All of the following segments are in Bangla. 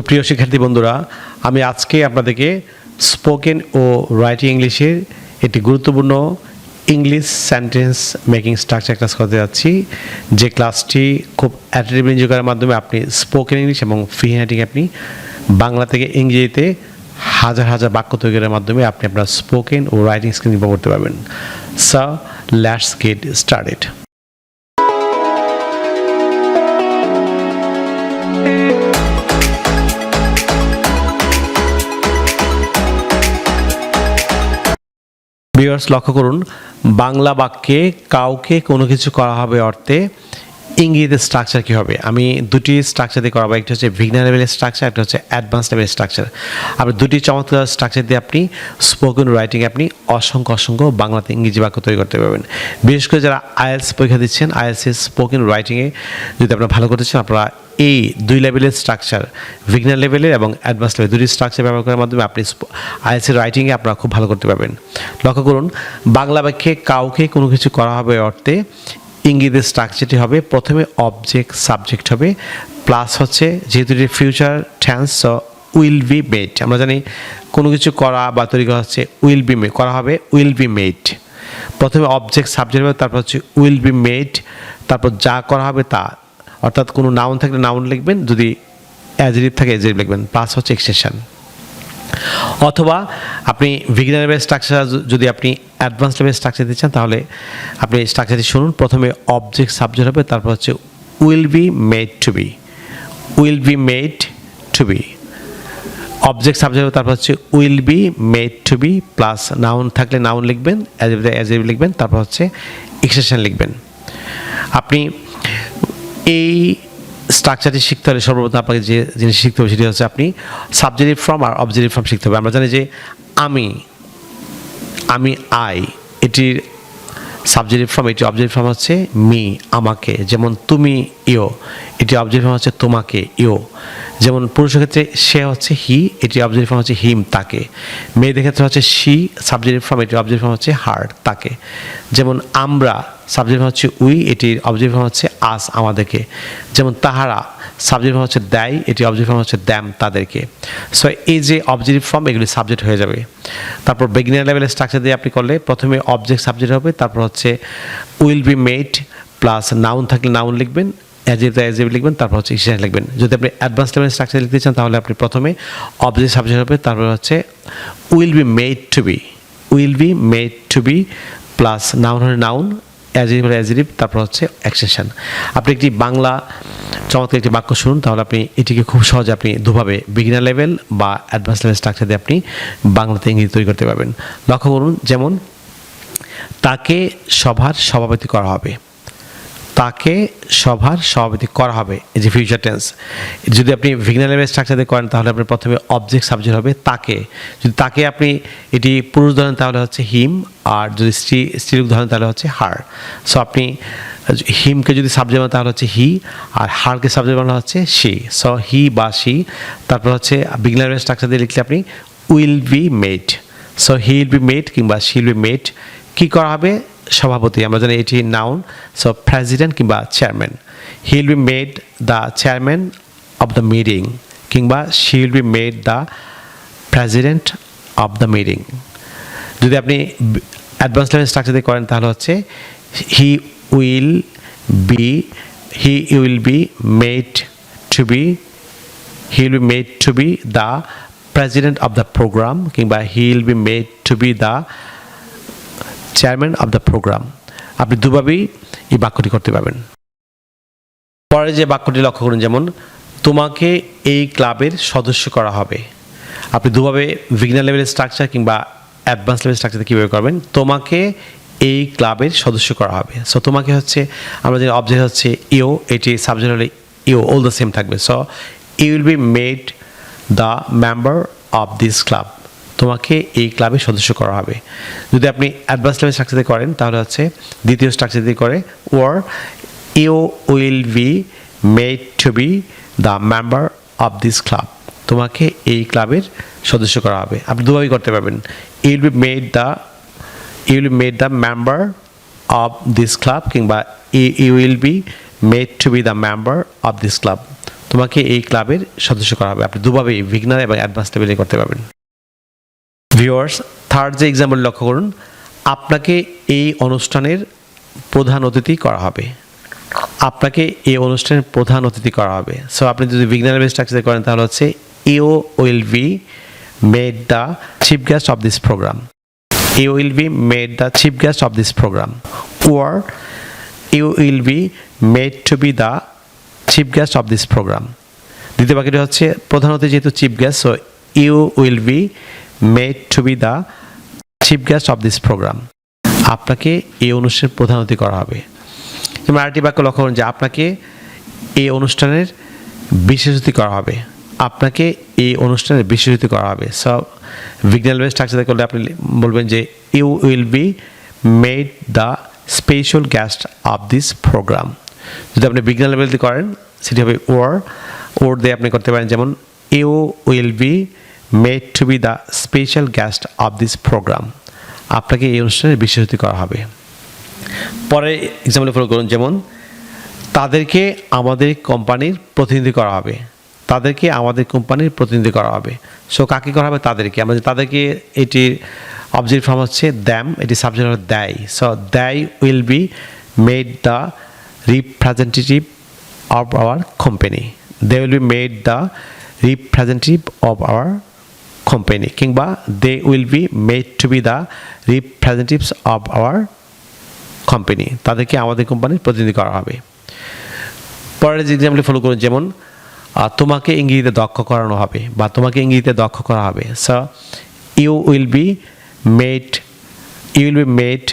সুপ্রিয় শিক্ষার্থী বন্ধুরা, আমি আজকে আপনাদেরকে স্পোকেন ও রাইটিং ইংলিশের একটি গুরুত্বপূর্ণ English sentence making structure class করতে যাচ্ছি। যে ক্লাসটি খুব অ্যাটেন্টিভলি এনজয় করার মাধ্যমে আপনি স্পোকেন ইংলিশ এবং ফ্রি হ্যান্ডিং আপনি বাংলা থেকে ইংরেজিতে হাজার হাজার বাক্য তৈরি করার মাধ্যমে আপনি আপনার স্পোকেন ও রাইটিং স্কিল ইমপ্রুভ করতে পারবেন। So let's get started. Viewers, লক্ষ্য করুন, বাংলা বাক্যে কাউকে কোনো কিছু করা হবে অর্থে ইংরেজিতে স্ট্রাকচার কী হবে। আমি দুটি স্ট্রাকচার দিয়ে করাবো, একটা হচ্ছে বিগিনার লেভেলের স্ট্রাকচার, একটা হচ্ছে অ্যাডভান্স লেভেলের স্ট্রাকচার। আপনি দুটি চমৎকার স্ট্রাকচার দিয়ে আপনি স্পোকেন রাইটিং আপনি অসংখ্য বাংলাতে ইংরেজি বাক্য তৈরি করতে পারবেন। বিশেষ করে যারা আইএলটিএস পরীক্ষা দিচ্ছেন, আইএলটিএস স্পোকেন রাইটিংয়ে যদি আপনারা ভালো করতে চান, আপনারা এই দুই লেভেলের স্ট্রাকচার, বিগিনার লেভেলের এবং অ্যাডভান্স লেভেল দুটি স্ট্রাকচার ব্যবহার করার মাধ্যমে আপনি আইএলটিএস রাইটিংয়ে আপনারা খুব ভালো করতে পারবেন। লক্ষ্য করুন, বাংলা বাক্যে কাউকে কোনো কিছু করা হবে অর্থে ইংরেজির স্ট্রাকচারটি হবে প্রথমে অবজেক্ট সাবজেক্ট হবে, প্লাস হচ্ছে যেহেতু এটি future tense will be made. আমরা জানি কোনো কিছু করা বা তৈরি করা হচ্ছে উইল বি মেড, করা হবে উইল বি মেড। প্রথমে অবজেক্ট সাবজেক্ট হবে, তারপর হচ্ছে উইল বি মেড, তারপর যা করা হবে তা, অর্থাৎ কোনো নাউন থাকলে নাউন লিখবেন, যদি অ্যাডজেক্টিভ থাকে অ্যাডজেক্টিভ লিখবেন, প্লাস হচ্ছে এক্সটেনশন। অথবা আপনি বিগিনার লেভেল স্ট্রাকচার যদি আপনি অ্যাডভান্স লেভেল স্ট্রাকচার দিতে চান, তাহলে আপনি স্ট্রাকচারটি শুনুন। প্রথমে অবজেক্ট সাবজেক্ট হবে, তারপর হচ্ছে will be made to be, will be made to be. Object subject হবে, তারপর হচ্ছে will be made to be, plus noun থাকলে নাউন লিখবেন, অ্যাডজেক্টিভ লিখবেন, তারপর হচ্ছে এক্সটেনশন লিখবেন। আপনি এই স্ট্রাকচারটি শিখতে হলে সর্বপ্রথম আপনাকে যে জিনিস শিখতে হবে সেটি হচ্ছে আপনি সাবজেক্টিভ ফর্ম আর অবজেক্টিভ ফর্ম শিখতে হবে। আমরা জানি যে আমি আই, এটির সাবজেক্টিভ ফর্ম, এটি অবজেক্টিভ ফর্ম হচ্ছে মি, আমাকে। যেমন তুমি ইও, এটি অবজেক্টিভ ফর্ম হচ্ছে তোমাকে, ইও। যেমন পুরুষের ক্ষেত্রে সে হচ্ছে হি, এটি অবজেক্টিভ ফর্ম হচ্ছে হিম, তাকে। মেয়েদের ক্ষেত্রে হচ্ছে শি, সাবজেক্টিভ ফর্ম, এটি অবজেক্টিভ ফর্ম হচ্ছে হার, তাকে। যেমন আমরা, সাবজেক্টিভ ফর্ম হচ্ছে উই, এটির অবজেক্টিভ ফর্ম হচ্ছে আস, আমাদেরকে। যেমন তাহারা, সাবজেক্ট ফর্ম হচ্ছে দেয়, এটি অবজেক্ট ফর্ম হচ্ছে দ্যাম, তাদেরকে। সো এই যে অবজেক্টিভ ফর্ম, এগুলি সাবজেক্ট হয়ে যাবে। তারপর বিগিনার লেভেলের স্ট্রাকচার দিয়ে আপনি করলে প্রথমে অবজেক্ট সাবজেক্ট হবে, তারপর হচ্ছে will be made, plus noun থাকলে নাউন লিখবেন, অ্যাডজেক্টিভ লিখবেন, তারপর হচ্ছে এক্সটেনশন লিখবেন। যদি আপনি অ্যাডভান্স লেভেলের স্ট্রাকচার লিখতে চান, তাহলে আপনি প্রথমে অবজেক্ট সাবজেক্ট হবে, তারপর হচ্ছে will be made to be, will be made to be, plus noun হলে নাউন, অ্যাডজেক্টিভ, তারপর হচ্ছে এক্সটেনশন। আপনি একটি বাংলা চমৎকার একটি বাক্য শুনুন, তাহলে আপনি এটিকে খুব সহজে আপনি দুভাবে বিগিনার লেভেল বা অ্যাডভান্স লেভেল স্ট্রাকচার দিয়ে আপনি বাংলাতে ইংরেজি তৈরি করতে পারবেন। লক্ষ্য করুন, যেমন তাকে সভার সভাপতি করা হবে, তাকে সভার সভাপতি করা হবে, এই যে ফিউচার টেন্স। যদি আপনি বিগিনার লেভেল স্ট্রাকচার দিয়ে করেন, তাহলে আপনি প্রথমে অবজেক্ট সাবজেক্ট হবে তাকে। যদি তাকে আপনি এটি পুরুষ ধরেন, তাহলে হচ্ছে হিম, আর যদি স্ত্রী ধরেন, তাহলে হচ্ছে হার। সো আপনি হিমকে যদি সাবজেক্ট বানান, তাহলে হচ্ছে হি, আর হারকে সাবজেক্ট বানানো হচ্ছে শি। সো হি বা শি, তারপর হচ্ছে বিগিনার লেভেল স্ট্রাকচার দিয়ে লিখলে আপনি will be made. So he will be made কিংবা শি উইল বি মেড। কী করা হবে? সভাপতি। আমরা জানি এটি নাউন, সো প্রেসিডেন্ট কিংবা chairman. He will be made the chairman of the meeting, কিংবা she will be made the president of the meeting. যদি আপনি অ্যাডভান্স লেভেল স্ট্রাকচার দিয়ে করেন, তাহলে হচ্ছে he will be made to be, he will be made to be the president of the programme, কিংবা he will be made to be the chairman of the programme. আপনি দুভাবেই এই বাক্যটি করতে পারবেন। পরে যে বাক্যটি লক্ষ্য করুন, যেমন তোমাকে এই ক্লাবের সদস্য করা হবে। আপনি দুভাবে বিগিনার লেভেলের স্ট্রাকচার কিংবা অ্যাডভান্স লেভেল স্ট্রাকচারে কীভাবে করবেন? তোমাকে এই ক্লাবের সদস্য করা হবে। সো তোমাকে হচ্ছে, আমরা যে অবজেক্ট হচ্ছে ইউ, এটি সাবজেক্ট হলে ইউ, অল দ্য সেম থাকবে। So you will be made the member of this club, তোমাকে এই ক্লাবের সদস্য করা হবে। যদি আপনি অ্যাডভান্স লেভেল স্ট্রাকচার দিয়ে করেন, তাহলে হচ্ছে দ্বিতীয় স্ট্রাকচার দিয়ে করে or you will be made to be the member of this club, তোমাকে এই ক্লাবের সদস্য করা হবে। আপনি দুভাবেই করতে পারবেন। You will be made the member of this club, কিংবা you will be made to be the member of this club, তোমাকে এই ক্লাবের সদস্য করা হবে। আপনি দুভাবেই বিগিনার এবং অ্যাডভান্স লেভেলে করতে পারবেন। ভিউয়ার্স, থার্ড যে এক্সাম্পল লক্ষ্য করুন, আপনাকে এই অনুষ্ঠানের প্রধান অতিথি করা হবে। আপনাকে এই অনুষ্ঠানের প্রধান অতিথি করা হবে। সো আপনি যদি বিগিনার লেভেল স্ট্রাকচার করেন তাহলে হচ্ছে you will be made the chief guest of this programme. You will be made the chief guest of this program, or you will be made to be the chief guest of this program. দ্বিতীয় বাক্যটি হচ্ছে প্রধান অতিথি যেহেতু chief guest, so you will be made to be the chief guest of this programme. আপনাকে এই অনুষ্ঠানের প্রধান অতিথি করা হবে। যেমন আরেকটি বাক্য লক্ষ্য করুন যে আপনাকে এই অনুষ্ঠানের বিশেষ অতিথি করা হবে। আপনাকে এই অনুষ্ঠানের বিশেষ অতিথি করা হবে। সো বিগিনার লেভেল স্ট্রাকচার করলে আপনি বলবেন যে you will be made the special guest of this programme. যদি আপনি বিগিনার লেভেল দিয়ে করেন সেটি হবে ওর দিয়ে আপনি করতে পারেন, যেমন you will be made to be the special guest of this programme. আপনাকে এই অনুষ্ঠানের বিশেষ অতিথি করা হবে। পরে এক্সাম্পল ফলো করুন, যেমন তাদেরকে আমাদের কোম্পানির প্রতিনিধি করা হবে। তাদেরকে আমাদের কোম্পানির প্রতিনিধি করা হবে। সো কাকে করা হবে? তাদেরকে। আমরা তাদেরকে, এটির অবজেক্ট ফর্ম হচ্ছে দ্যাম, এটি সাবজেক্ট হলো they. So they will be made the representative of our company. They will be made the representative of our company, কিংবা they will be made to be the representatives of our company. তাদেরকে আমাদের কোম্পানির প্রতিনিধি করা হবে। পরের যে এক্সাম্পল ফলো করুন, যেমন তোমাকে ইংরেজিতে দক্ষ করানো হবে বা তোমাকে ইংরেজিতে দক্ষ করা হবে। So you will be made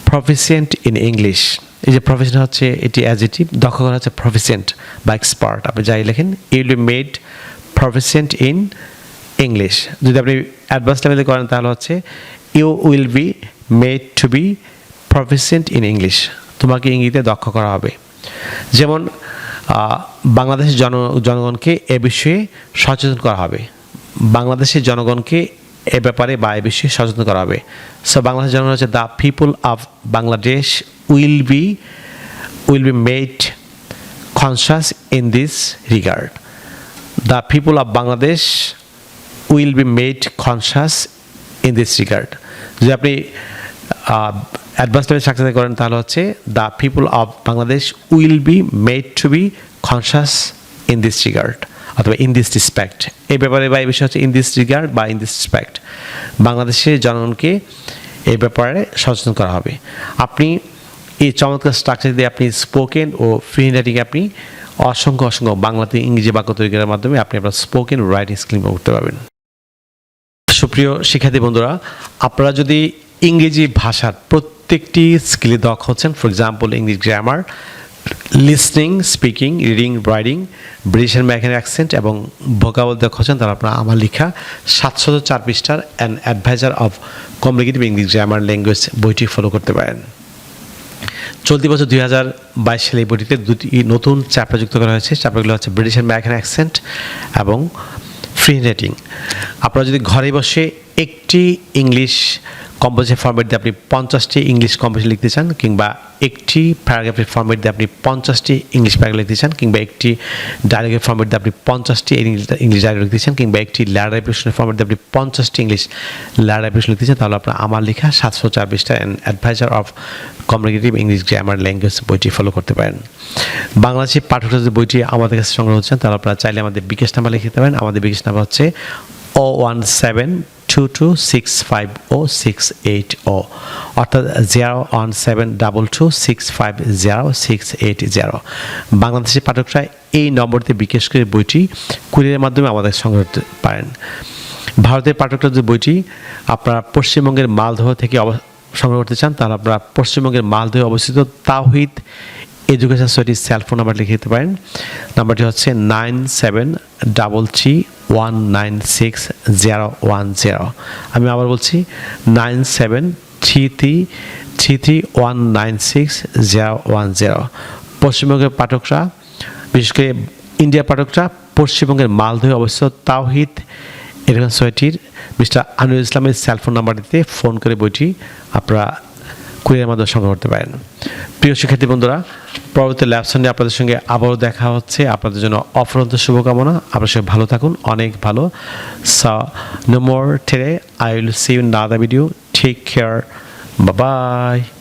proficient in English. এই যে প্রফিসিয়েন্ট হচ্ছে এটি অ্যাডজেক্টিভ, দক্ষ করা হচ্ছে প্রফিসিয়েন্ট বা এক্সপার্ট। আপনি যাই লেখেন you will be made proficient in English. যদি আপনি অ্যাডভান্স লেভেলে করেন তাহলে হচ্ছে you will be made to be proficient in English. তোমাকে ইংরেজিতে দক্ষ করা হবে। যেমন বাংলাদেশের জনগণকে এ বিষয়ে সচেতন করা হবে। বাংলাদেশের জনগণকে এ ব্যাপারে বা এ বিষয়ে সচেতন করা হবে। সো বাংলাদেশের জনগণ হচ্ছে the people of Bangladesh will be made conscious in this regard. The people of Bangladesh will be made conscious in this regard. যদি আপনি অ্যাডভান্স লেভেল স্ট্রাকচার করেন তাহলে হচ্ছে the people of Bangladesh will be made to B conscious in this regard অথবা ইন দিস রেসপেক্ট। এই ব্যাপারে বা এই বিষয় হচ্ছে ইন দিস রিগার্ড বা ইন দিস রেসপেক্ট। বাংলাদেশের জনগণকে এই ব্যাপারে সচেতন করা হবে। আপনি এই চমৎকার স্ট্রাকচার দিয়ে আপনি স্পোকেন ও ফ্রি রাইটিংয়ে আপনি অসংখ্য বাংলাতে ইংরেজি বাক্য তৈরি করার মাধ্যমে আপনি আপনার স্পোকেন রাইটিং স্কিল করতে পারবেন। সুপ্রিয় শিক্ষার্থী বন্ধুরা, আপনারা যদি ইংরেজি ভাষার প্রত্যেকটি স্কিলে দক্ষ হচ্ছেন, for example English grammar, listening, speaking, reading, writing, British and American accent এবং ভোকাবুল দক্ষ হচ্ছেন, তাহলে আপনারা আমার লেখা 704 পৃষ্ঠার an adviser of communicative English grammar language বইটি ফলো করতে পারেন। চলতি বছর 2022 সালে এই বইটিতে দুটি নতুন চ্যাপ্টার যুক্ত করা হয়েছে। চ্যাপ্টারগুলো হচ্ছে ব্রিটিশ অ্যান্ড আমেরিকান অ্যাকসেন্ট এবং ফ্রি রাইটিং। আপনারা যদি ঘরে বসে একটি ইংলিশ কম্পোজিশন ফরম্যাট দিয়ে আপনি 50টি ইংলিশ কম্পোজিশন লিখতে চান, কিংবা একটি প্যারাগ্রাফের ফরম্যাট দিয়ে আপনি 50টি ইংলিশ প্যারাগ্রাফ লিখতে চান, কিংবা একটি ডায়লগের ফরম্যাট দিয়ে আপনি 50টি ইংলিশ ডায়লগ লিখতে চান, কিংবা একটি লেয়ার রেপিটেশনের ফরম্যাট দিয়ে আপনি 50টি ইংলিশ লেয়ার রেপিটেশন লিখতে চান, তাহলে আপনার আমার লেখা 704 পৃষ্ঠা an adviser of communicative English grammar language বইটি ফলো করতে পারেন। বাংলাদেশি পাঠকরা যদি বইটি আমাদের কাছে সংগ্রহ হচ্ছেন তাহলে আপনারা চাইলে আমাদের বিকাশ নাম্বার লিখে দিতে পারেন। আমাদের বিকাশ নাম্বার হচ্ছে 01722650680, অর্থাৎ 01722650680। বাংলাদেশের পাঠকরা এই নম্বরতে বিকাশ করে বইটি কুরিয়ারের মাধ্যমে আমাদের সংগ্রহ করতে পারেন। ভারতের পাঠকরা যদি বইটি আপনারা পশ্চিমবঙ্গের মালদহ থেকে সংগ্রহ করতে চান তাহলে আপনারা পশ্চিমবঙ্গের মালদহে অবস্থিত তাওহিদ এডুকেশন সোসাইটির সেলফোন নাম্বার লিখে দিতে পারেন। নাম্বারটি হচ্ছে 9733196010। আমি আবার বলছি 973333196010। পশ্চিমবঙ্গের পাঠকরা, বিশেষ করে ইন্ডিয়ার পাঠকরা পশ্চিমবঙ্গের মালদহে অবস্থিত তাওহিদ এডুকেশন সোসাইটির মিস্টার আনুল ইসলামের সেলফোন নাম্বারটিতে ফোন করে বইটি আপনারা কুরিয়ারের মাধ্যমে সংগ্রহ করতে পারেন। প্রিয় শিক্ষার্থী বন্ধুরা, পরবর্তী ল্যাবসনে আপনাদের সঙ্গে আবারও দেখা হচ্ছে। আপনাদের জন্য অফুরন্ত শুভকামনা। আপনার সঙ্গে ভালো থাকুন, অনেক ভালো। No more today. I will see you in another video. Take care. Bye bye.